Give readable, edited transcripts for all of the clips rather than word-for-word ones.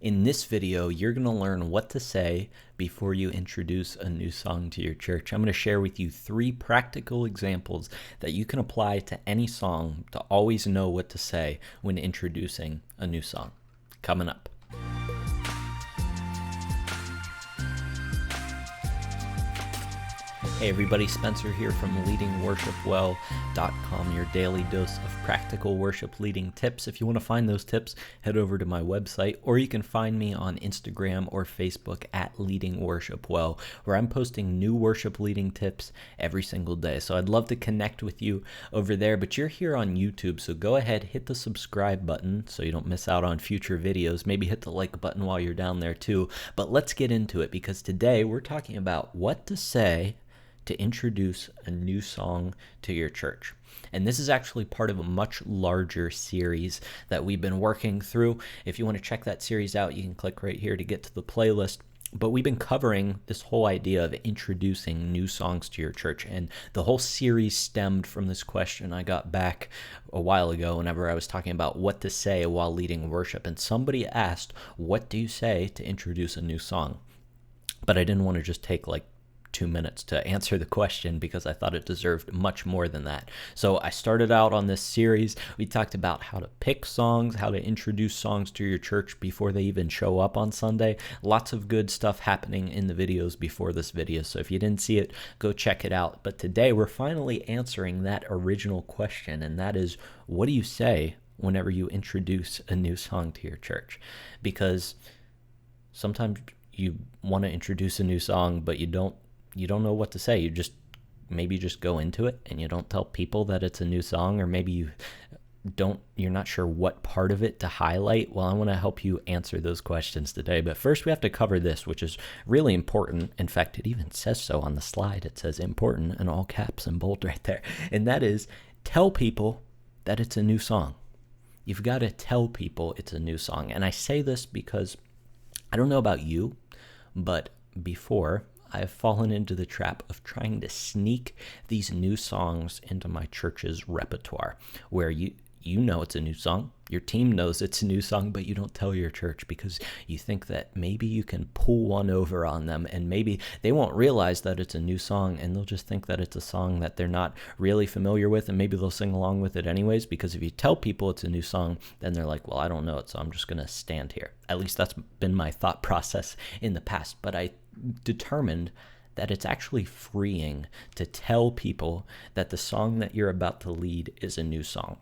In this video, you're going to learn what to say before you introduce a new song to your church. I'm going to share with you 3 practical examples that you can apply to any song to always know what to say when introducing a new song. Coming up. Hey everybody, Spencer here from leadingworshipwell.com, your daily dose of practical worship leading tips. If you want to find those tips, head over to my website, or you can find me on Instagram or Facebook at Leading Worship Well, where I'm posting new worship leading tips every single day. So I'd love to connect with you over there, but you're here on YouTube, so go ahead, hit the subscribe button so you don't miss out on future videos. Maybe hit the like button while you're down there too. But let's get into it, because today we're talking about what to say to introduce a new song to your church. And this is actually part of a much larger series that we've been working through. If you want to check that series out, you can click right here to get to the playlist. But we've been covering this whole idea of introducing new songs to your church. And the whole series stemmed from this question I got back a while ago whenever I was talking about what to say while leading worship. And somebody asked, what do you say to introduce a new song? But I didn't want to just take 2 minutes to answer the question, because I thought it deserved much more than that. So I started out on this series. We talked about how to pick songs, how to introduce songs to your church before they even show up on Sunday. Lots of good stuff happening in the videos before this video. So if you didn't see it, go check it out. But today we're finally answering that original question, and that is, what do you say whenever you introduce a new song to your church? Because sometimes you want to introduce a new song, but you don't know what to say. You just go into it and you don't tell people that it's a new song, or maybe you're not sure what part of it to highlight. Well, I want to help you answer those questions today. But first we have to cover this, which is really important. In fact, it even says so on the slide. It says important in all caps and bold right there. And that is, tell people that it's a new song. You've got to tell people it's a new song. And I say this because I don't know about you, but before, I've fallen into the trap of trying to sneak these new songs into my church's repertoire, where you know it's a new song, your team knows it's a new song, but you don't tell your church because you think that maybe you can pull one over on them, and maybe they won't realize that it's a new song, and they'll just think that it's a song that they're not really familiar with, and maybe they'll sing along with it anyways, because if you tell people it's a new song, then they're like, well, I don't know it, so I'm just going to stand here. At least that's been my thought process in the past, but I determined that it's actually freeing to tell people that the song that you're about to lead is a new song.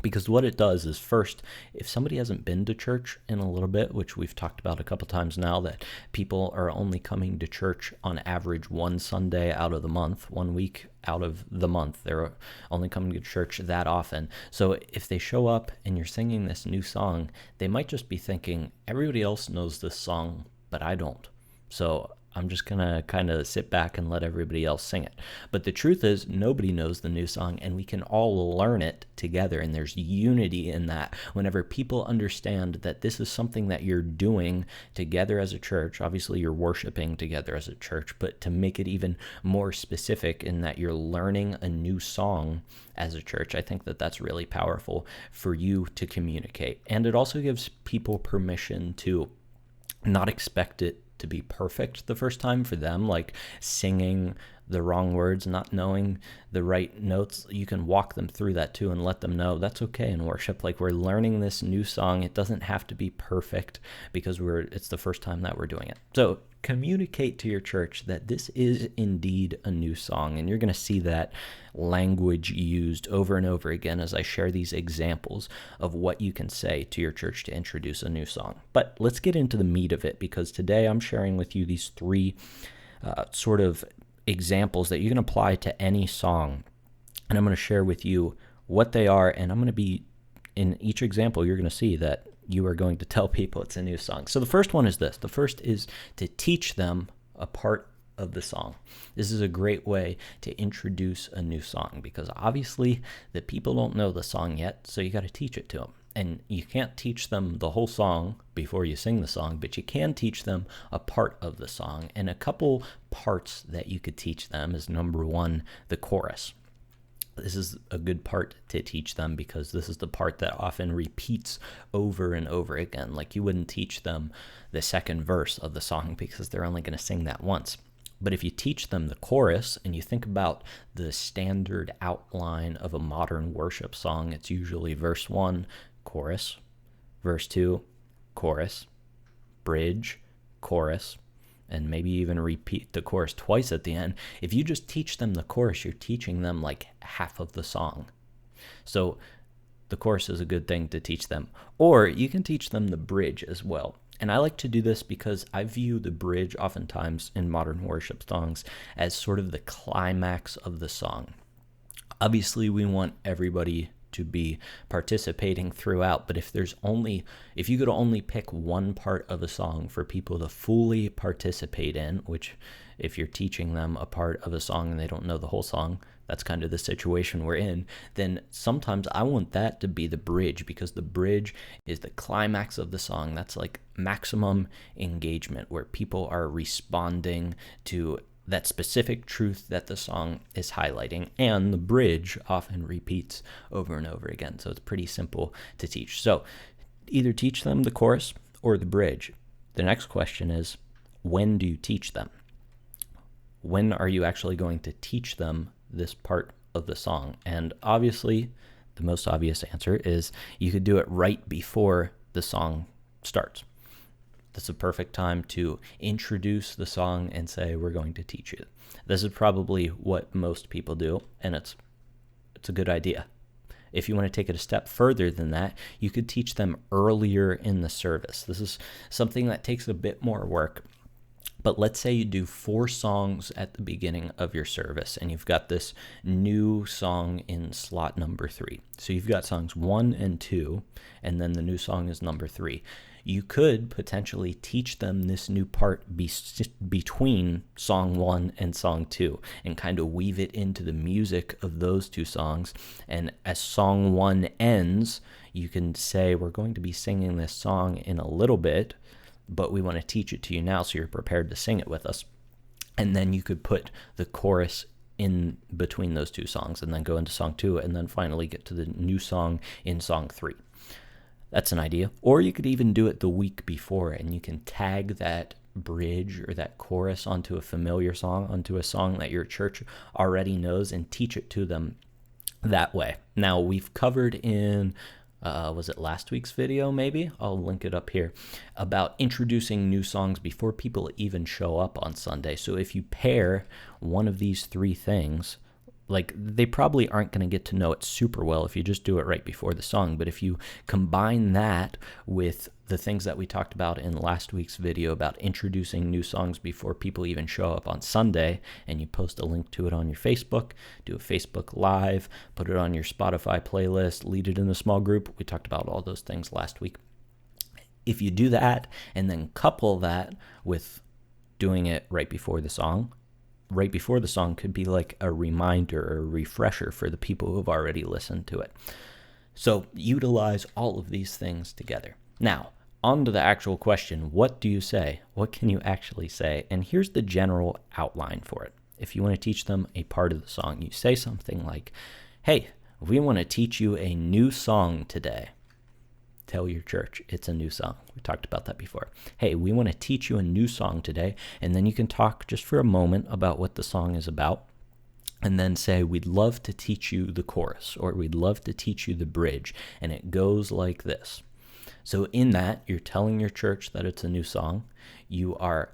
Because what it does is, first, if somebody hasn't been to church in a little bit, which we've talked about a couple times now, that people are only coming to church on average one Sunday out of the month, 1 week out of the month. They're only coming to church that often. So if they show up and you're singing this new song, they might just be thinking, everybody else knows this song, but I don't. So I'm just going to kind of sit back and let everybody else sing it. But the truth is, nobody knows the new song, and we can all learn it together, and there's unity in that. Whenever people understand that this is something that you're doing together as a church, obviously you're worshiping together as a church, but to make it even more specific in that you're learning a new song as a church, I think that that's really powerful for you to communicate. And it also gives people permission to not expect it to be perfect the first time for them, like singing the wrong words, not knowing the right notes. You can walk them through that too and let them know that's okay in worship. Like, we're learning this new song. It doesn't have to be perfect because it's the first time that we're doing it. So communicate to your church that this is indeed a new song, and you're going to see that language used over and over again as I share these examples of what you can say to your church to introduce a new song. But let's get into the meat of it, because today I'm sharing with you these 3 sort of examples that you can apply to any song, and I'm going to share with you what they are, and I'm going to be, in each example, you're going to see that you are going to tell people it's a new song. So the first one is this. The first is to teach them a part of the song. This is a great way to introduce a new song, because obviously the people don't know the song yet, so you got to teach it to them. And you can't teach them the whole song before you sing the song, but you can teach them a part of the song. And a couple parts that you could teach them is, number 1, the chorus. This is a good part to teach them because this is the part that often repeats over and over again. Like, you wouldn't teach them the second verse of the song because they're only going to sing that once. But if you teach them the chorus and you think about the standard outline of a modern worship song, it's usually verse 1, chorus, verse 2, chorus, bridge, chorus, and maybe even repeat the chorus twice at the end. If you just teach them the chorus, you're teaching them like half of the song. So the chorus is a good thing to teach them. Or you can teach them the bridge as well. And I like to do this because I view the bridge oftentimes in modern worship songs as sort of the climax of the song. Obviously, we want everybody to be participating throughout, but if you could only pick one part of a song for people to fully participate in, which if you're teaching them a part of a song and they don't know the whole song, that's kind of the situation we're in, then sometimes I want that to be the bridge, because the bridge is the climax of the song. That's like maximum engagement, where people are responding to that specific truth that the song is highlighting, and the bridge often repeats over and over again. So it's pretty simple to teach. So either teach them the chorus or the bridge. The next question is, when do you teach them? When are you actually going to teach them this part of the song? And obviously, the most obvious answer is you could do it right before the song starts. That's a perfect time to introduce the song and say, we're going to teach you. This is probably what most people do, and it's a good idea. If you want to take it a step further than that, you could teach them earlier in the service. This is something that takes a bit more work. But let's say you do 4 songs at the beginning of your service, and you've got this new song in slot number 3. So you've got songs 1 and 2, and then the new song is number 3. You could potentially teach them this new part between song 1 and song 2 and kind of weave it into the music of those 2 songs. And as song 1 ends, you can say, we're going to be singing this song in a little bit, but we want to teach it to you now so you're prepared to sing it with us. And then you could put the chorus in between those 2 songs and then go into song 2 and then finally get to the new song in song 3. That's an idea. Or you could even do it the week before, and you can tag that bridge or that chorus onto a familiar song, onto a song that your church already knows, and teach it to them that way. Now, we've covered in was it last week's video, maybe? I'll link it up here, about introducing new songs before people even show up on Sunday. So if you pair one of these 3 things, like, they probably aren't going to get to know it super well if you just do it right before the song. But if you combine that with the things that we talked about in last week's video about introducing new songs before people even show up on Sunday, and you post a link to it on your Facebook, do a Facebook Live, put it on your Spotify playlist, lead it in a small group. We talked about all those things last week. If you do that and then couple that with doing it right before the song could be like a reminder or a refresher for the people who have already listened to it. So utilize all of these things together. Now, on to the actual question. What do you say? What can you actually say? And here's the general outline for it. If you want to teach them a part of the song, you say something like, hey, we want to teach you a new song today. Tell your church it's a new song. We talked about that before. Hey, we want to teach you a new song today. And then you can talk just for a moment about what the song is about. And then say, we'd love to teach you the chorus, or we'd love to teach you the bridge. And it goes like this. So in that, you're telling your church that it's a new song. You are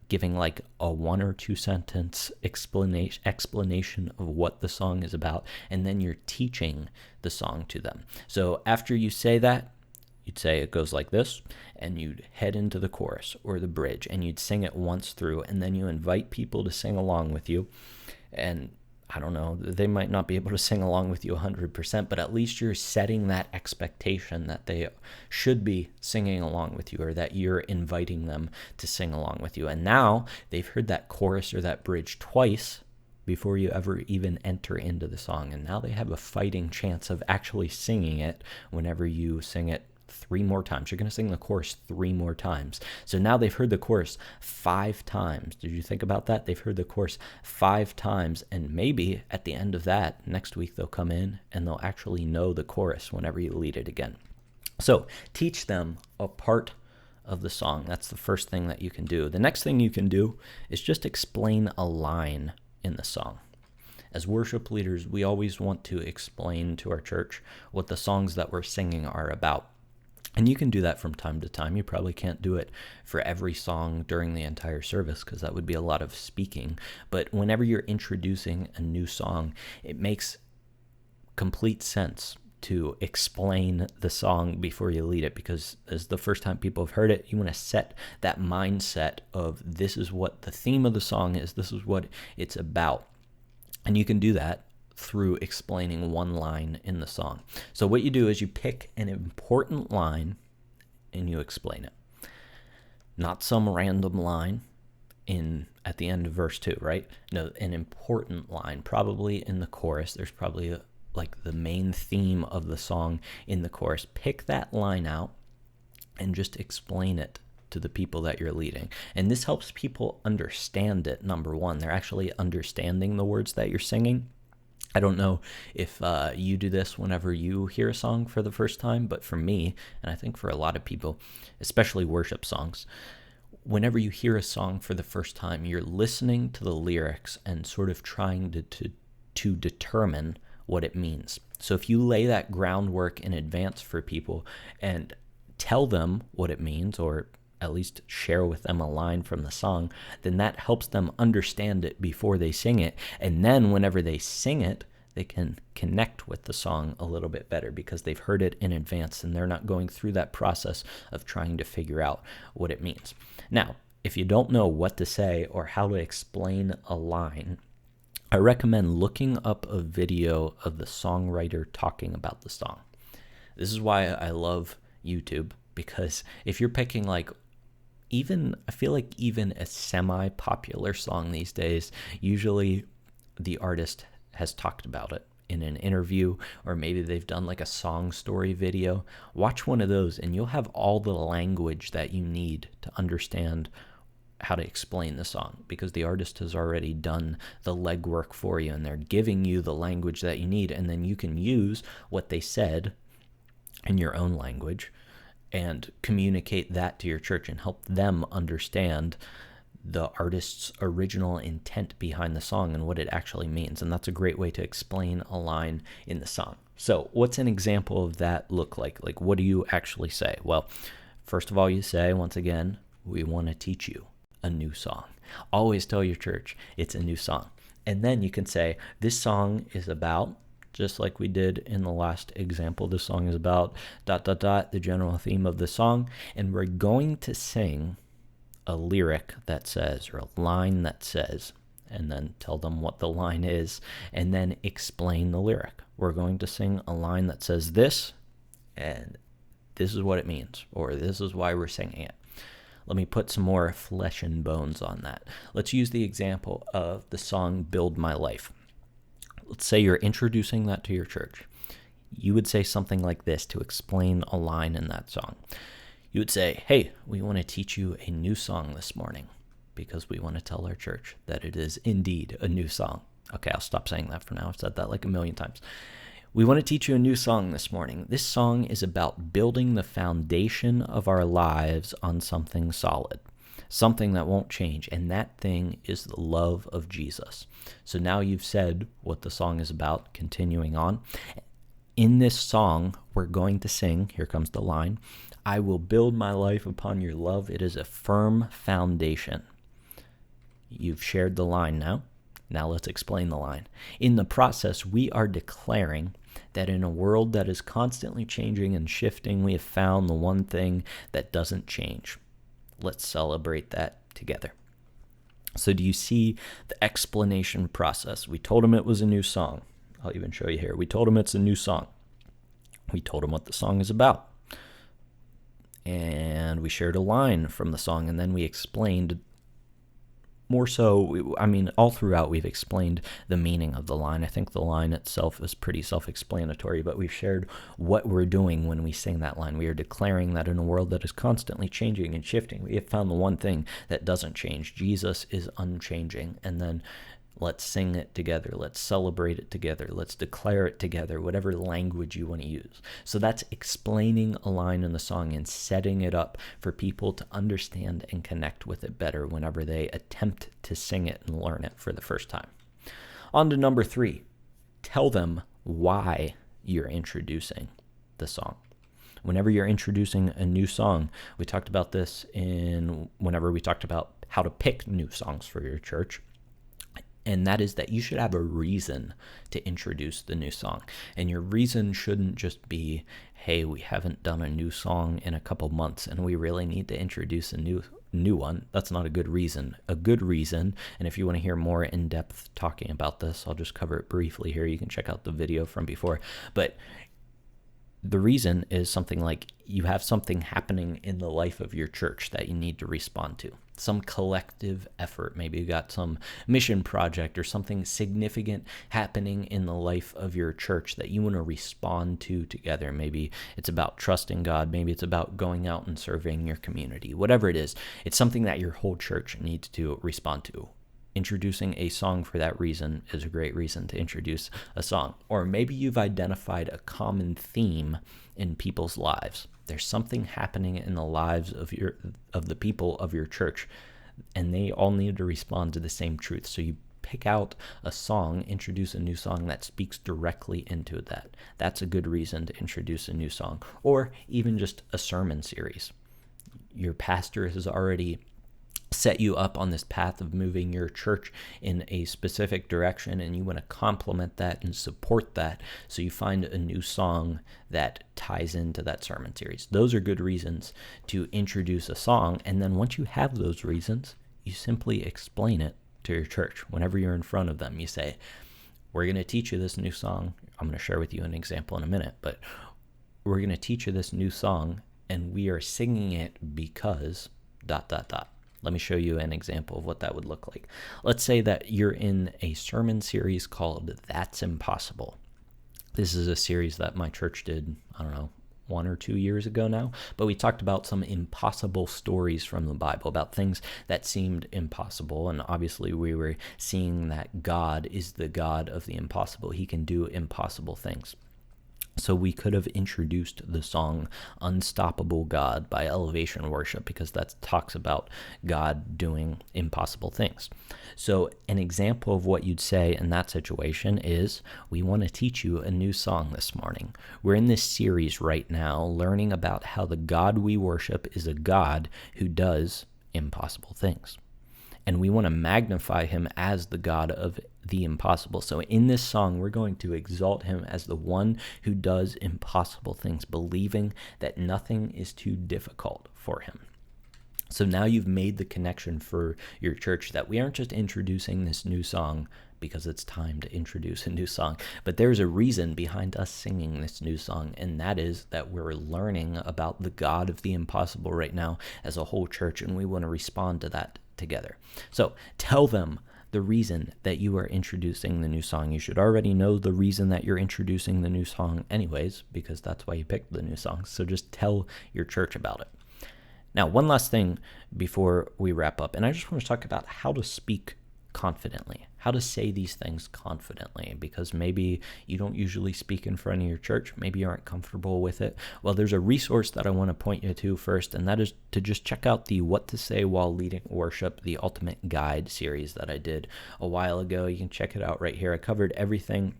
giving like a 1 or 2 sentence explanation of what the song is about, and then you're teaching the song to them. So after you say that, you'd say it goes like this, and you'd head into the chorus or the bridge, and you'd sing it once through, and then you invite people to sing along with you. And I don't know, they might not be able to sing along with you 100%, but at least you're setting that expectation that they should be singing along with you, or that you're inviting them to sing along with you. And now they've heard that chorus or that bridge twice before you ever even enter into the song. And now they have a fighting chance of actually singing it whenever you sing it 3 more times. You're going to sing the chorus 3 more times. So now they've heard the chorus 5 times. Did you think about that? They've heard the chorus 5 times, and maybe at the end of that, next week they'll come in and they'll actually know the chorus whenever you lead it again. So teach them a part of the song. That's the first thing that you can do. The next thing you can do is just explain a line in the song. As worship leaders, we always want to explain to our church what the songs that we're singing are about. And you can do that from time to time. You probably can't do it for every song during the entire service because that would be a lot of speaking. But whenever you're introducing a new song, it makes complete sense to explain the song before you lead it, because as the first time people have heard it, you want to set that mindset of this is what the theme of the song is, this is what it's about. And you can do that through explaining one line in the song. So what you do is you pick an important line and you explain it. Not some random line at the end of verse 2, right? No, an important line, probably in the chorus. There's probably like the main theme of the song in the chorus. Pick that line out and just explain it to the people that you're leading. And this helps people understand it. Number one, they're actually understanding the words that you're singing. I don't know if you do this whenever you hear a song for the first time, but for me, and I think for a lot of people, especially worship songs, whenever you hear a song for the first time, you're listening to the lyrics and sort of trying to determine what it means. So if you lay that groundwork in advance for people and tell them what it means, or at least share with them a line from the song, then that helps them understand it before they sing it. And then whenever they sing it, they can connect with the song a little bit better because they've heard it in advance and they're not going through that process of trying to figure out what it means. Now, if you don't know what to say or how to explain a line, I recommend looking up a video of the songwriter talking about the song. This is why I love YouTube, because if you're picking I feel like even a semi-popular song these days, usually the artist has talked about it in an interview, or maybe they've done like a song story video. Watch one of those and you'll have all the language that you need to understand how to explain the song, because the artist has already done the legwork for you and they're giving you the language that you need, and then you can use what they said in your own language and communicate that to your church and help them understand the artist's original intent behind the song and what it actually means. And that's a great way to explain a line in the song. So what's an example of that look like? Like, what do you actually say? Well, first of all, you say, once again, we want to teach you a new song. Always tell your church it's a new song. And then you can say, this song is about, just like we did in the last example, this song is about ... the general theme of the song. And we're going to sing a lyric that says, or a line that says, and then tell them what the line is, and then explain the lyric. We're going to sing a line that says this, and this is what it means, or this is why we're singing it. Let me put some more flesh and bones on that. Let's use the example of the song Build My Life. Let's say you're introducing that to your church. You would say something like this to explain a line in that song. You would say, hey, we want to teach you a new song this morning because we want to tell our church that it is indeed a new song. Okay, I'll stop saying that for now. I've said that like a million times. We want to teach you a new song this morning. This song is about building the foundation of our lives on something solid, something that won't change, and that thing is the love of Jesus. So now you've said what the song is about. Continuing on. In this song, we're going to sing, here comes the line, I will build my life upon your love. It is a firm foundation. You've shared the line now. Now let's explain the line. In the process, we are declaring that in a world that is constantly changing and shifting, we have found the one thing that doesn't change. Let's celebrate that together. So do you see the explanation process? We told him it was a new song. I'll even show you here. We told him it's a new song. We told him what the song is about. And we shared a line from the song, and then we explained more so, I mean, all throughout we've explained the meaning of the line. I think the line itself is pretty self-explanatory, but we've shared what we're doing when we sing that line. We are declaring that in a world that is constantly changing and shifting, we have found the one thing that doesn't change. Jesus is unchanging. And then let's sing it together. Let's celebrate it together. Let's declare it together, whatever language you want to use. So that's explaining a line in the song and setting it up for people to understand and connect with it better whenever they attempt to sing it and learn it for the first time. On to number 3. Tell them why you're introducing the song. Whenever you're introducing a new song, we talked about this whenever we talked about how to pick new songs for your church. And that is that you should have a reason to introduce the new song. And your reason shouldn't just be, hey, we haven't done a new song in a couple months and we really need to introduce a new one. That's not a good reason. A good reason, and if you want to hear more in-depth talking about this, I'll just cover it briefly here. You can check out the video from before. But the reason is something like you have something happening in the life of your church that you need to respond to. Some collective effort. Maybe you got some mission project or something significant happening in the life of your church that you want to respond to together. Maybe it's about trusting God. Maybe it's about going out and serving your community. Whatever it is, it's something that your whole church needs to respond to. Introducing a song for that reason is a great reason to introduce a song. Or maybe you've identified a common theme in people's lives. There's something happening in the lives of the people of your church, and they all need to respond to the same truth. So you pick out a song, introduce a new song that speaks directly into that. That's a good reason to introduce a new song. Or even just a sermon series. Your pastor has already set you up on this path of moving your church in a specific direction, and you want to complement that and support that, so you find a new song that ties into that sermon series. Those are good reasons to introduce a song, and then once you have those reasons, you simply explain it to your church. Whenever you're in front of them, you say, we're going to teach you this new song. I'm going to share with you an example in a minute, but we're going to teach you this new song, and we are singing it because ... Let me show you an example of what that would look like. Let's say that you're in a sermon series called That's Impossible. This is a series that my church did, 1 or 2 years ago now, but we talked about some impossible stories from the Bible, about things that seemed impossible, and obviously we were seeing that God is the God of the impossible. He can do impossible things. So we could have introduced the song Unstoppable God by Elevation Worship, because that talks about God doing impossible things. So an example of what you'd say in that situation is, we want to teach you a new song this morning. We're in this series right now learning about how the God we worship is a God who does impossible things. And we want to magnify him as the God of the impossible. So in this song, we're going to exalt him as the one who does impossible things, believing that nothing is too difficult for him. So now you've made the connection for your church that we aren't just introducing this new song because it's time to introduce a new song, but there's a reason behind us singing this new song, and that is that we're learning about the God of the impossible right now as a whole church, and we want to respond to that together. So tell them the reason that you are introducing the new song. You should already know the reason that you're introducing the new song anyways, because that's why you picked the new song. So just tell your church about it. Now, one last thing before we wrap up, and I just want to talk about how to speak confidently, how to say these things confidently, because maybe you don't usually speak in front of your church, maybe you aren't comfortable with it. Well, there's a resource that I want to point you to first, and that is to just check out the What to Say While Leading Worship, the Ultimate Guide series that I did a while ago. You can check it out right here. I covered everything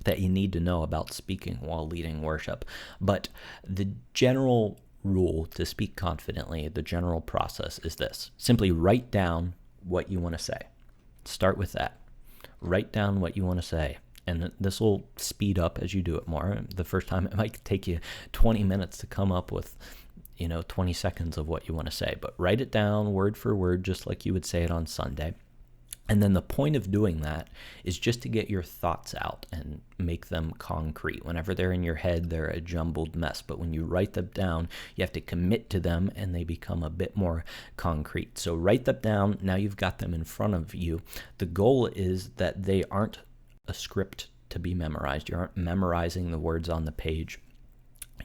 that you need to know about speaking while leading worship. But the general rule to speak confidently, the general process is this: simply write down what you want to say. Start with that. Write down what you want to say. And this will speed up as you do it more. The first time it might take you 20 minutes to come up with, 20 seconds of what you want to say. But write it down word for word, just like you would say it on Sunday. And then the point of doing that is just to get your thoughts out and make them concrete. Whenever they're in your head, they're a jumbled mess. But when you write them down, you have to commit to them and they become a bit more concrete. So write them down. Now you've got them in front of you. The goal is that they aren't a script to be memorized. You aren't memorizing the words on the page.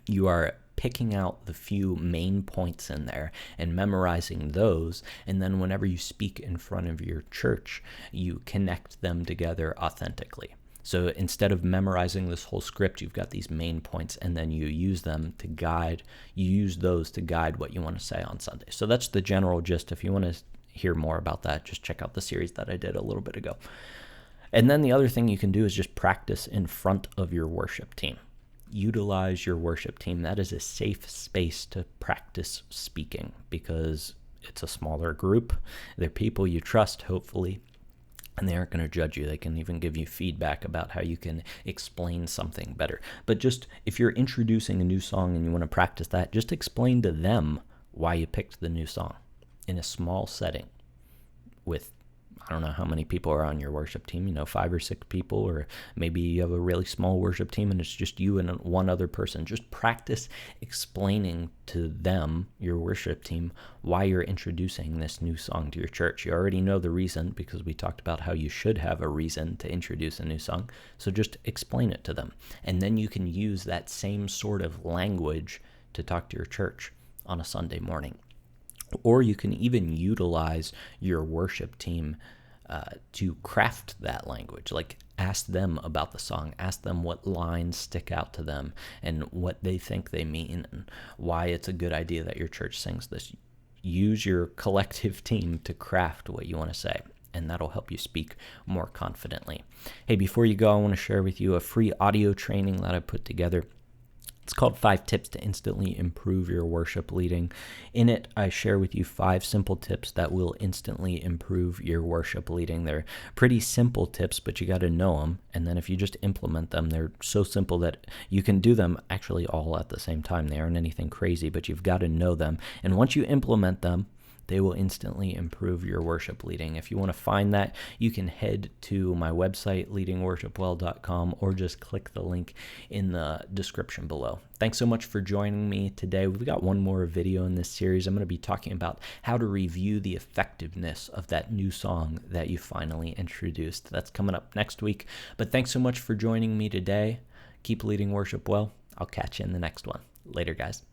You are picking out the few main points in there and memorizing those, and then whenever you speak in front of your church, you connect them together authentically. So instead of memorizing this whole script, you've got these main points, and then you use those to guide what you want to say on Sunday. So that's the general gist. If you want to hear more about that, just check out the series that I did a little bit ago. And then the other thing you can do is just practice in front of your worship team. Utilize your worship team. That is a safe space to practice speaking because it's a smaller group. They're people you trust, hopefully, and they aren't going to judge you. They can even give you feedback about how you can explain something better. But just if you're introducing a new song and you want to practice that, just explain to them why you picked the new song in a small setting with, I don't know how many people are on your worship team, 5 or 6 people, or maybe you have a really small worship team and it's just you and one other person. Just practice explaining to them, your worship team, why you're introducing this new song to your church. You already know the reason because we talked about how you should have a reason to introduce a new song. So just explain it to them. And then you can use that same sort of language to talk to your church on a Sunday morning. Or you can even utilize your worship team to craft that language. Like ask them about the song, ask them what lines stick out to them and what they think they mean and why it's a good idea that your church sings this. Use your collective team to craft what you want to say, and that'll help you speak more confidently. Hey, before you go, I want to share with you a free audio training that I put together. It's called 5 Tips to Instantly Improve Your Worship Leading. In it, I share with you 5 simple tips that will instantly improve your worship leading. They're pretty simple tips, but you got to know them. And then if you just implement them, they're so simple that you can do them actually all at the same time. They aren't anything crazy, but you've got to know them. And once you implement them, they will instantly improve your worship leading. If you want to find that, you can head to my website, leadingworshipwell.com, or just click the link in the description below. Thanks so much for joining me today. We've got one more video in this series. I'm going to be talking about how to review the effectiveness of that new song that you finally introduced. That's coming up next week. But thanks so much for joining me today. Keep leading worship well. I'll catch you in the next one. Later, guys.